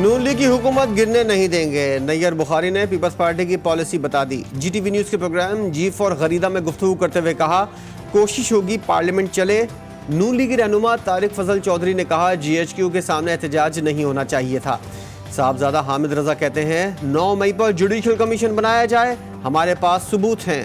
نون league کی حکومت گرنے نہیں دیں گے، نیئر بخاری نے پیپلز پارٹی کی پالیسی بتا دی۔ جی ٹی وی نیوز کے پروگرام جی فور غریدہ میں گفتگو کرتے ہوئے کہا کوشش ہوگی پارلیمنٹ چلے۔ نون لیگی رہنما طارق فضل چودھری نے کہا جی ایچ کیو کے سامنے احتجاج نہیں ہونا چاہیے تھا۔ صاحبزادہ حامد رضا کہتے ہیں 9 مئی پر جوڈیشل کمیشن بنایا جائے، ہمارے پاس ثبوت ہیں۔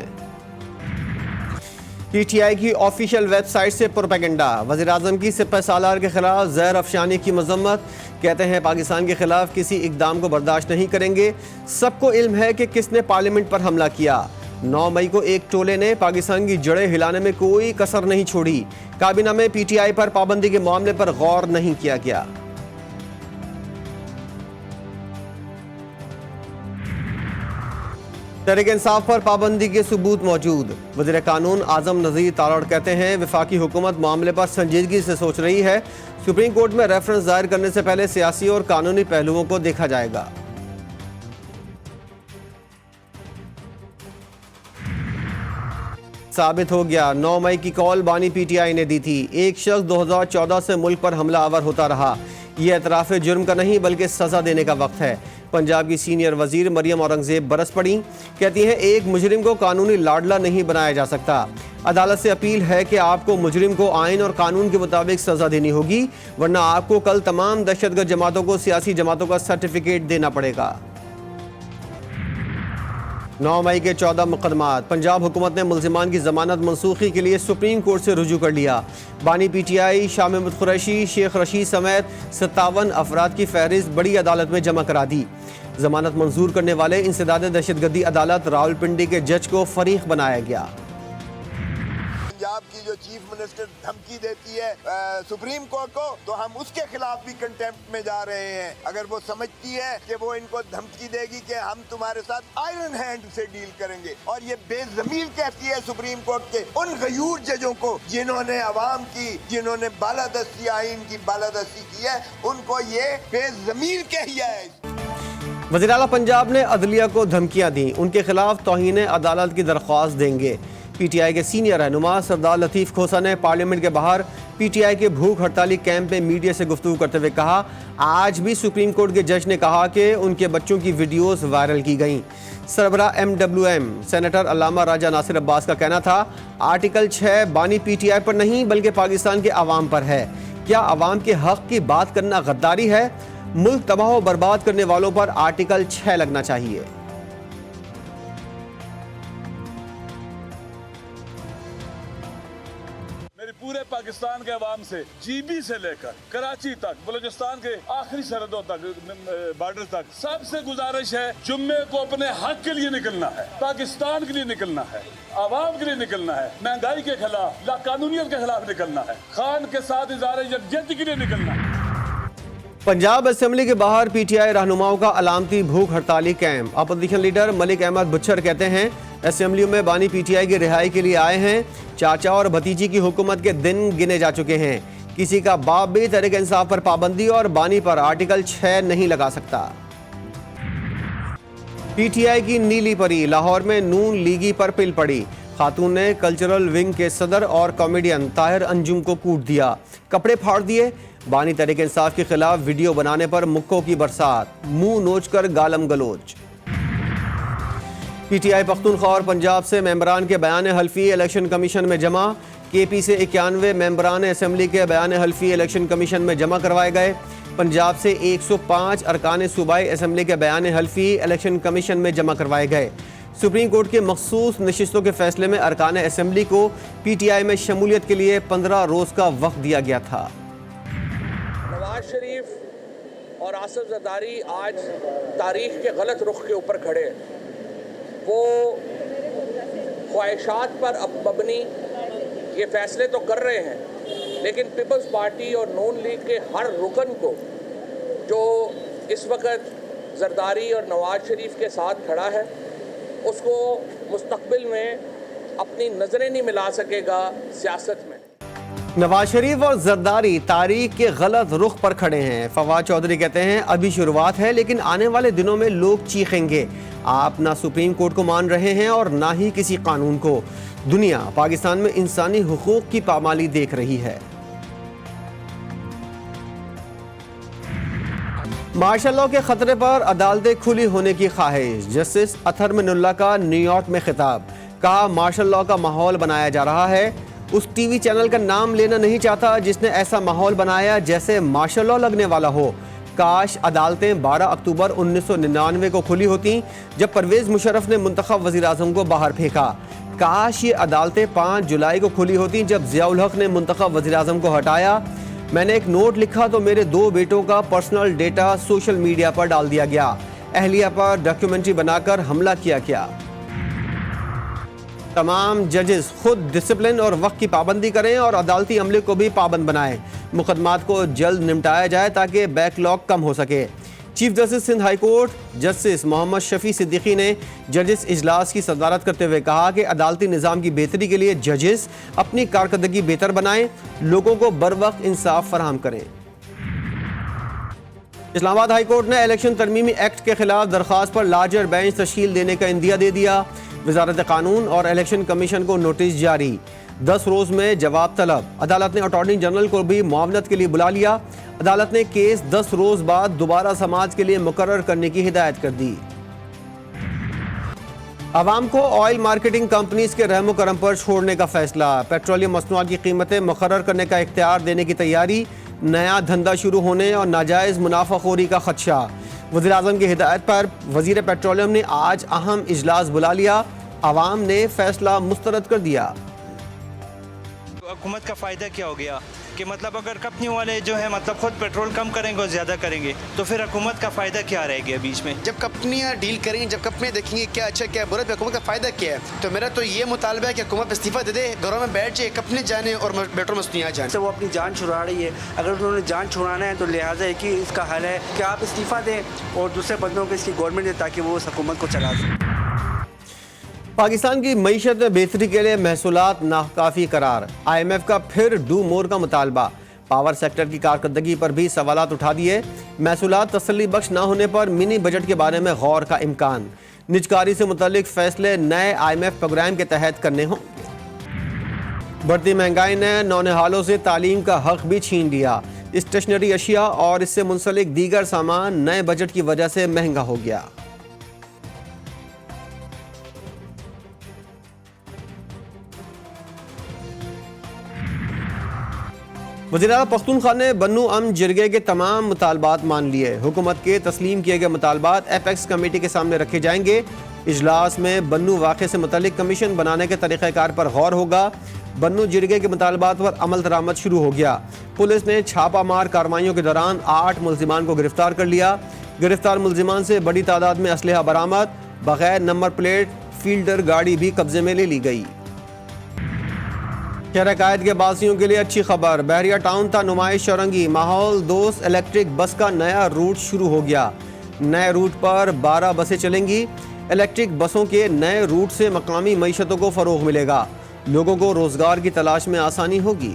پی ٹی آئی کی آفیشیل ویب سائٹ سے پروپیگنڈا، وزیراعظم کی سپہ سالار کے خلاف زہر افشانی کی مذمت، کہتے ہیں پاکستان کے خلاف کسی اقدام کو برداشت نہیں کریں گے، سب کو علم ہے کہ کس نے پارلیمنٹ پر حملہ کیا۔ 9 مئی کو ایک ٹولے نے پاکستان کی جڑیں ہلانے میں کوئی کسر نہیں چھوڑی، کابینہ میں پی ٹی آئی پر پابندی کے معاملے پر غور نہیں کیا گیا۔ تحریک انصاف پر پابندی کے ثبوت موجود، وزیر قانون اعظم نذیر تارڑ کہتے ہیں وفاقی حکومت معاملے پر سنجیدگی سے سوچ رہی ہے، سپریم کورٹ میں ریفرنس دائر کرنے سے پہلے سیاسی اور قانونی پہلوؤں کو دیکھا جائے گا۔ ثابت ہو گیا 9 مئی کی کال بانی پی ٹی آئی نے دی تھی، ایک شخص 2014 سے ملک پر حملہ آور ہوتا رہا، یہ اعتراف جرم کا نہیں بلکہ سزا دینے کا وقت ہے۔ پنجاب کی سینئر وزیر مریم اورنگزیب برس پڑیں، کہتی ہیں ایک مجرم کو قانونی لاڈلا نہیں بنایا جا سکتا، عدالت سے اپیل ہے کہ آپ کو مجرم کو آئین اور قانون کے مطابق سزا دینی ہوگی، ورنہ آپ کو کل تمام دہشت گرد جماعتوں کو سیاسی جماعتوں کا سرٹیفکیٹ دینا پڑے گا۔ 9 مئی کے 14 مقدمات، پنجاب حکومت نے ملزمان کی ضمانت منسوخی کے لیے سپریم کورٹ سے رجوع کر لیا۔ بانی P T I Shah Mahmood Qureshi, Sheikh Rashid سمیت 57 افراد کی فہرست بڑی عدالت میں جمع کرا دی۔ ضمانت منظور کرنے والے انسداد دہشت گردی عدالت راولپنڈی کے جج کو فریق بنایا گیا۔ پنجاب کی جو چیف منسٹر دھمکی دیتی ہے سپریم کورٹ کو، تو ہم اس کے خلاف بھی کنٹیمپٹ میں جا رہے ہیں۔ اگر وہ سمجھتی ہے کہ وہ ان کو دھمکی دے گی کہ ہم تمہارے ساتھ آئرن ہینڈ سے ڈیل کریں گے، اور یہ بے ضمیر کہتی ہے سپریم کورٹ کے ان غیور ججوں کو جنہوں نے عوام کی، جنہوں نے بالادستی آئین کی بالادستی کی ہے، ان کو یہ بے ضمیر کہیا ہے۔ وزیر اعلیٰ پنجاب نے عدلیہ کو دھمکیاں دیں، ان کے خلاف توہین عدالت کی درخواست دیں گے۔ پی ٹی آئی کے سینئر رہنما سردار لطیف کھوسا نے پارلیمنٹ کے باہر پی ٹی آئی کے بھوک ہڑتالی کیمپ میں میڈیا سے گفتگو کرتے ہوئے کہا آج بھی سپریم کورٹ کے جج نے کہا کہ ان کے بچوں کی ویڈیوز وائرل کی گئیں۔ سربراہ ایم ڈبلیو ایم سینیٹر علامہ راجہ ناصر عباس کا کہنا تھا آرٹیکل 6 بانی پی ٹی آئی پر نہیں بلکہ پاکستان کے عوام پر ہے۔ کیا عوام کے حق کی بات کرنا غداری ہے؟ ملک تباہ و برباد کرنے والوں پر آرٹیکل 6 لگنا چاہیے۔ پورے پاکستان کے عوام سے جی بی سے لے کر کراچی تک، بلوچستان کے آخری سرحدوں تک، بارڈر تک، سب سے گزارش ہے جمعے کو اپنے حق کے لیے نکلنا ہے، پاکستان کے لیے نکلنا ہے، عوام کے لیے نکلنا ہے، مہنگائی کے خلاف، لا قانونیت کے خلاف نکلنا ہے، خان کے ساتھ اظہار یکجہتی کے لیے نکلنا ہے۔ پنجاب اسمبلی کے باہر پی ٹی آئی رہنماؤں کا علامتی بھوک ہڑتالی camp, opposition leader Malik Ahmad بچھر کہتے ہیں اسمبلیوں میں بانی پی ٹی آئی کی رہائی کے لیے آئے ہیں، چاچا اور بھتیجی کی حکومت کے دن گنے جا چکے ہیں، کسی کا باپ بھی تحریک انصاف پر پابندی اور بانی پر آرٹیکل 6 نہیں لگا سکتا۔ پی ٹی آئی کی نیلی پری، لاہور میں نون لیگی پر پل پڑی، خاتون نے کلچرل ونگ کے صدر اور کامیڈین طاہر انجم کو کوٹ دیا، کپڑے پھاڑ دیے، بانی تحریک انصاف کے خلاف ویڈیو بنانے پر مکوں کی برسات، منہ نوچ کر گالم گلوچ۔ پی ٹی آئی پختونخوا اور پنجاب سے ممبران کے بیان حلفی الیکشن کمیشن میں جمع، کے پی سے 91 ممبران اسمبلی کے بیان حلفی الیکشن کمیشن میں جمع کروائے گئے، پنجاب سے 105 ارکان صوبائی اسمبلی کے بیان حلفی الیکشن کمیشن میں جمع کروائے گئے۔ سپریم کورٹ کے مخصوص نشستوں کے فیصلے میں ارکان اسمبلی کو پی ٹی آئی میں شمولیت کے لیے 15 روز کا وقت دیا گیا تھا۔ نواز شریف اور آصف زرداری آج تاریخ کے غلط رخ کے اوپر کھڑے ہیں، وہ خواہشات پر اب مبنی یہ فیصلے تو کر رہے ہیں، لیکن پیپلز پارٹی اور نون لیگ کے ہر رکن کو جو اس وقت زرداری اور نواز شریف کے ساتھ کھڑا ہے، اس کو مستقبل میں اپنی نظریں نہیں ملا سکے گا سیاست میں۔ نواز شریف اور زرداری تاریخ کے غلط رخ پر کھڑے ہیں، فواد چودھری کہتے ہیں ابھی شروعات ہے لیکن آنے والے دنوں میں لوگ چیخیں گے، آپ نہ سپریم کورٹ کو مان رہے ہیں اور نہ ہی کسی قانون کو، دنیا پاکستان میں انسانی حقوق کی پامالی دیکھ رہی ہے۔ مارشل لاء کے خطرے پر عدالتیں کھلی ہونے کی خواہش، جسٹس اطہر من اللہ کا نیو یارک میں خطاب، کہا مارشل لاء کا ماحول بنایا جا رہا ہے، اس ٹی وی چینل کا نام لینا نہیں چاہتا جس نے ایسا ماحول بنایا جیسے مارشل لاء لگنے والا ہو، کاش عدالتیں 12 اکتوبر 1999 کو کھلی ہوتیں جب پرویز مشرف نے منتخب وزیر اعظم کو باہر پھینکا، کاش یہ عدالتیں 5 جولائی کو کھلی ہوتیں جب ضیاء الحق نے منتخب وزیر اعظم کو ہٹایا، میں نے ایک نوٹ لکھا تو میرے 2 بیٹوں کا پرسنل ڈیٹا سوشل میڈیا پر ڈال دیا گیا، اہلیہ پر ڈاکیومنٹری بنا کر حملہ کیا۔ تمام ججز خود ڈسپلن اور وقت کی پابندی کریں اور عدالتی عملے کو بھی پابند بنائیں، مقدمات کو جلد نمٹایا جائے تاکہ بیک لاگ کم ہو سکے۔ Chief justice Sindh high court justice Muhammad Shafi Siddiqui نے ججز اجلاس کی صدارت کرتے ہوئے کہا کہ عدالتی نظام کی بہتری کے لیے ججز اپنی کارکردگی بہتر بنائیں، لوگوں کو بروقت انصاف فراہم کریں۔ اسلام آباد ہائی کورٹ نے الیکشن ترمیمی ایکٹ کے خلاف درخواست پر لارجر بینچ تشکیل دینے کا عندیہ دے دیا، وزارت قانون اور الیکشن کمیشن کو نوٹس جاری، 10 روز میں جواب طلب، عدالت نے اٹارنی جنرل کو بھی معاونت کے لیے بلا لیا، عدالت نے کیس 10 روز بعد دوبارہ سماعت کے لیے مقرر کرنے کی ہدایت کر دی۔ عوام کو آئل مارکیٹنگ کمپنیز کے رحم و کرم پر چھوڑنے کا فیصلہ، پیٹرولیم مصنوعات کی قیمتیں مقرر کرنے کا اختیار دینے کی تیاری، نیا دھندا شروع ہونے اور ناجائز منافع خوری کا خدشہ، وزیر اعظم کی ہدایت پر وزیر پیٹرولیم نے آج اہم اجلاس بلا لیا، عوام نے فیصلہ مسترد کر دیا۔ حکومت کا فائدہ کیا ہو گیا کہ مطلب اگر کمپنی والے جو ہے مطلب خود پیٹرول کم کریں گے اور زیادہ کریں گے تو پھر حکومت کا فائدہ کیا رہے گا بیچ میں؟ جب کمپنیاں ڈیل کریں گی، جب کمپنیاں دیکھیں گی کیا اچھا کیا برا، حکومت کا فائدہ کیا ہے، تو میرا تو یہ مطالبہ ہے کہ حکومت استعفیٰ دے دے، گھروں میں بیٹھ جائے، کمپنی جانے اور پیٹرول مصنوعات جائیں۔ وہ اپنی جان چھڑا رہی ہے، اگر انہوں نے جان چھڑانا ہے تو لہٰذا ایک ہی اس کا حل ہے کہ آپ استعفیٰ دیں اور دوسرے بندوں کو اس کی گورنمنٹ دے تاکہ وہ اس حکومت کو چلا سکیں۔ پاکستان کی معیشت میں بہتری کے لیے محصولات ناکافی قرار، آئی ایم ایف کا پھر ڈو مور کا مطالبہ، پاور سیکٹر کی کارکردگی پر بھی سوالات اٹھا دیے، محصولات تسلی بخش نہ ہونے پر منی بجٹ کے بارے میں غور کا امکان، نجکاری سے متعلق فیصلے نئے آئی ایم ایف پروگرام کے تحت کرنے ہوں گے۔ بڑھتی مہنگائی نے نونہالوں سے تعلیم کا حق بھی چھین لیا، اسٹیشنری اشیاء اور اس سے منسلک دیگر سامان نئے بجٹ کی وجہ سے مہنگا ہو گیا۔ وزیر اعلیٰ پختونخوا نے بنو امن جرگے کے تمام مطالبات مان لیے، حکومت کے تسلیم کیے گئے مطالبات ایپیکس کمیٹی کے سامنے رکھے جائیں گے، اجلاس میں بنو واقعے سے متعلق کمیشن بنانے کے طریقہ کار پر غور ہوگا، بنو جرگے کے مطالبات پر عمل درآمد شروع ہو گیا، پولیس نے چھاپہ مار کارروائیوں کے دوران 8 ملزمان کو گرفتار کر لیا، گرفتار ملزمان سے بڑی تعداد میں اسلحہ برآمد، بغیر نمبر پلیٹ فیلڈر گاڑی بھی قبضے میں لے لی گئی۔ شہر قائد کے باسیوں کے لیے اچھی خبر، بحریہ ٹاؤن تا نمائش چورنگی، ماحول دوست الیکٹرک بس کا نیا روٹ شروع ہو گیا، نئے روٹ پر 12 بسیں چلیں گی، الیکٹرک بسوں کے نئے روٹ سے مقامی معیشتوں کو فروغ ملے گا، لوگوں کو روزگار کی تلاش میں آسانی ہوگی۔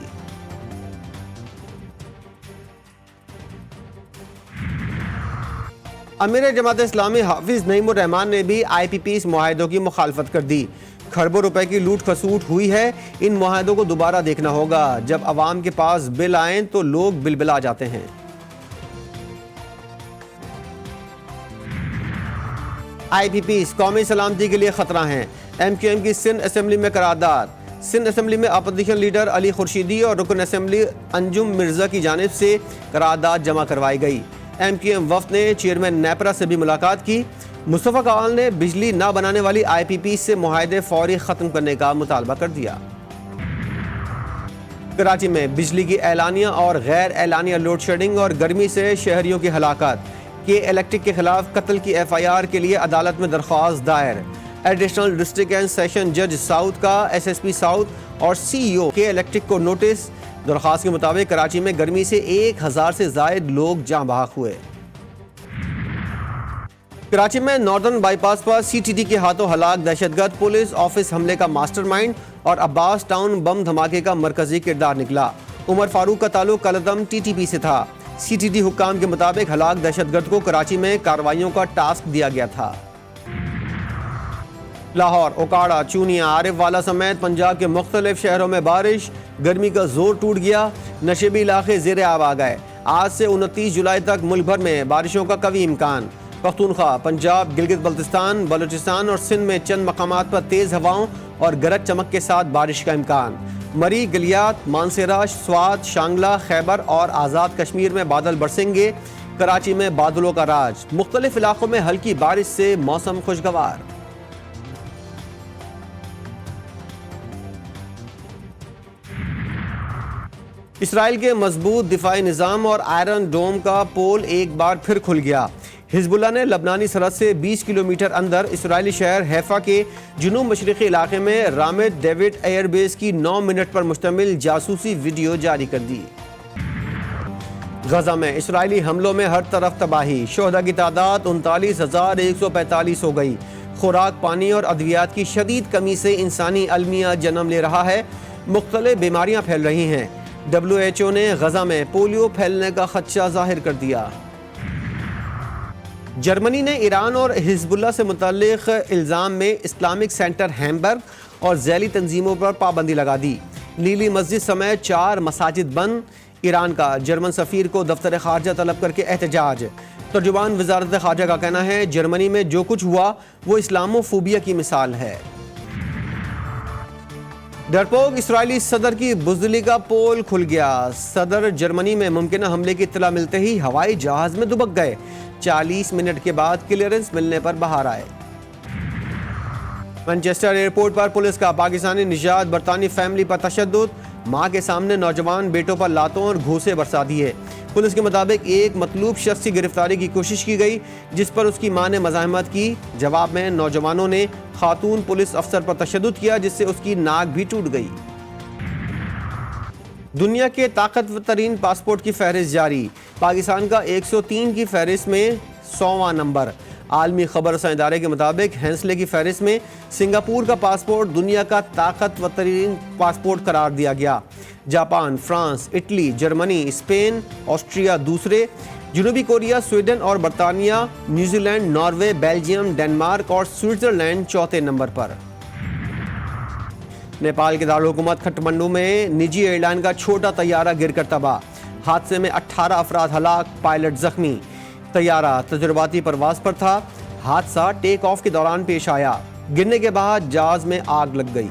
امیر جماعت اسلامی حافظ نعیم الرحمان نے بھی آئی پی پیز معاہدوں کی مخالفت کر دی، کھربوں روپے کی لوٹ کھسوٹ ہوئی ہے، ان معاہدوں کو دوبارہ دیکھنا ہوگا، جب عوام کے پاس بل آئیں تو لوگ بلبلا جاتے ہیں۔ آئی پی پیز قومی سلامتی کے لیے خطرہ ہیں، ایم کیو ایم کی سندھ اسمبلی میں قرارداد، سندھ اسمبلی میں اپوزیشن لیڈر علی خورشیدی اور رکن اسمبلی انجم مرزا کی جانب سے قرارداد جمع کروائی گئی، ایم کیو ایم وفد نے چیئرمین نیپرا سے بھی ملاقات کی، مصطفیٰ کمال نے بجلی نہ بنانے والی آئی پی پی سے معاہدے فوری ختم کرنے کا مطالبہ کر دیا۔ کراچی میں بجلی کی اعلانیہ اور غیر اعلانیہ لوڈ شیڈنگ اور گرمی سے شہریوں کی ہلاکت، کے الیکٹرک کے خلاف قتل کی ایف آئی آر کے لیے عدالت میں درخواست دائر، ایڈیشنل ڈسٹرکٹ اینڈ سیشن جج ساؤتھ کا ایس ایس پی ساؤتھ اور سی ای او کے الیکٹرک کو نوٹس، درخواست کے مطابق کراچی میں گرمی سے 1000 سے زائد لوگ جاں بحق ہوئے۔ کراچی میں ناردرن بائی پاس پر سی ٹی ٹی کے ہاتھوں ہلاک دہشت گرد پولیس آفس حملے کا ماسٹر مائنڈ اور عباس ٹاؤن بم دھماکے کا مرکزی کردار نکلا، عمر فاروق کا تعلق کالعدم ٹی ٹی پی سے تھا، سی ٹی ٹی حکام کے مطابق ہلاک دہشت گرد کو کراچی میں کارروائیوں کا ٹاسک دیا گیا تھا۔ لاہور، اوکاڑا، چونیا، عارف والا سمیت پنجاب کے مختلف شہروں میں بارش، گرمی کا زور ٹوٹ گیا، نشیبی علاقے زیر آب آ گئے، آج سے 29 جولائی تک ملک بھر میں بارشوں کا قوی امکان. پختونخوا، پنجاب، گلگت بلتستان، بلوچستان اور سندھ میں چند مقامات پر تیز ہواؤں اور گرج چمک کے ساتھ بارش کا امکان. مری، گلیات، مانسہرہ، سوات، شانگلہ، خیبر اور آزاد کشمیر میں بادل برسیں گے. کراچی میں بادلوں کا راج. مختلف علاقوں میں ہلکی بارش سے موسم خوشگوار. اسرائیل کے مضبوط دفاعی نظام اور آئرن ڈوم کا پول ایک بار پھر کھل گیا. حزب اللہ نے لبنانی سرحد سے 20 کلومیٹر اندر اسرائیلی شہر حیفا کے جنوب مشرقی علاقے میں رامت ڈیوڈ ایئر بیس کی 9 منٹ پر مشتمل جاسوسی ویڈیو جاری کر دی. غزہ میں اسرائیلی حملوں میں ہر طرف تباہی. شہداء کی تعداد 39,145 ہو گئی. خوراک، پانی اور ادویات کی شدید کمی سے انسانی المیہ جنم لے رہا ہے. مختلف بیماریاں پھیل رہی ہیں. WHO نے غزہ میں پولیو پھیلنے کا خدشہ ظاہر کر دیا. جرمنی نے ایران اور حزب اللہ سے متعلق الزام میں اسلامک سینٹر ہیمبرگ اور ذیلی تنظیموں پر پابندی لگا دی. نیلی مسجد سمیت 4 مساجد بند. ایران کا جرمن سفیر کو دفتر خارجہ طلب کر کے احتجاج. ترجمان وزارت خارجہ کا کہنا ہے جرمنی میں جو کچھ ہوا وہ اسلامو فوبیا کی مثال ہے. ڈرپوک اسرائیلی صدر کی بزدلی کا پول کھل گیا. صدر جرمنی میں ممکنہ حملے کی اطلاع ملتے ہی ہوائی جہاز میں دبک گئے. 40 منٹ کے بعد کلیئرنس ملنے پر باہر آئے. مانچسٹر ایئرپورٹ پر پولیس کا پاکستانی نژاد برطانوی فیملی پر تشدد. ماں کے سامنے نوجوان بیٹوں پر لاتوں اور گھوسے برسا دیے. پولیس کے مطابق ایک مطلوب شخص کی گرفتاری کی کوشش کی گئی جس پر اس کی ماں نے مزاحمت کی. جواب میں نوجوانوں نے خاتون پولیس افسر پر تشدد کیا جس سے اس کی ناک بھی ٹوٹ گئی. دنیا کے طاقتور ترین پاسپورٹ کی فہرست جاری. پاکستان کا 103 کی فہرست میں 100واں نمبر. عالمی خبر رساں ادارے کے مطابق ہینسلے کی فہرست میں سنگاپور کا پاسپورٹ دنیا کا طاقتور ترین پاسپورٹ قرار دیا گیا. Japan, France, Italy, Germany, Spain, Austria دوسرے. جنوبی کوریا، سویڈن اور برطانیہ، New Zealand, Norway, Belgium, Denmark اور سوئٹزرلینڈ چوتھے نمبر پر. نیپال کے دارالحکومت کھٹمنڈو میں نجی ایئر لائن کا چھوٹا طیارہ گر کر تباہ. حادثے میں 18 افراد ہلاک، پائلٹ زخمی. طیارہ تجرباتی پرواز پر تھا. حادثہ ٹیک آف کے دوران پیش آیا. گرنے کے بعد جہاز میں آگ لگ گئی.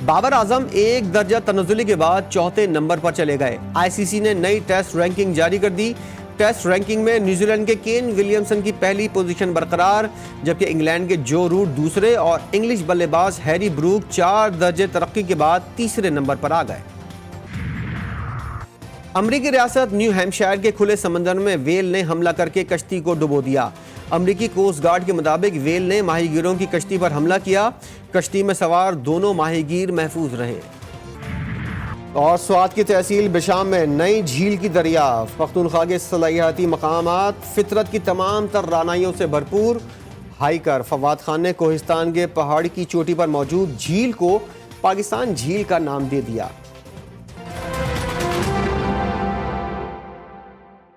بابر اعظم ایک درجہ تنزلی کے بعد چوتھے نمبر پر چلے گئے. ICC نے نئی ٹیسٹ رینکنگ جاری کر دی. ٹیسٹ رینکنگ میں نیوزی لینڈ کے کین ولیمسن کی پہلی پوزیشن برقرار جبکہ انگلینڈ کے جو روٹ دوسرے اور انگلش بلے باز ہیری بروک 4 درجے ترقی کے بعد تیسرے نمبر پر آ گئے. امریکی ریاست نیو ہیمپشائر کے کھلے سمندر میں ویل نے حملہ کر کے کشتی کو ڈبو دیا. امریکی کوسٹ گارڈ کے مطابق ویل نے ماہی گیروں کی کشتی پر حملہ کیا. کشتی میں سوار دونوں ماہی گیر محفوظ رہے. اور سوات کی تحصیل بشام میں نئی جھیل کی دریافت. پختونخوا کے سیاحتی مقامات فطرت کی تمام تر رعنائیوں سے بھرپور. ہائیکر فواد خان نے کوہستان کے پہاڑ کی چوٹی پر موجود جھیل کو پاکستان جھیل کا نام دے دیا.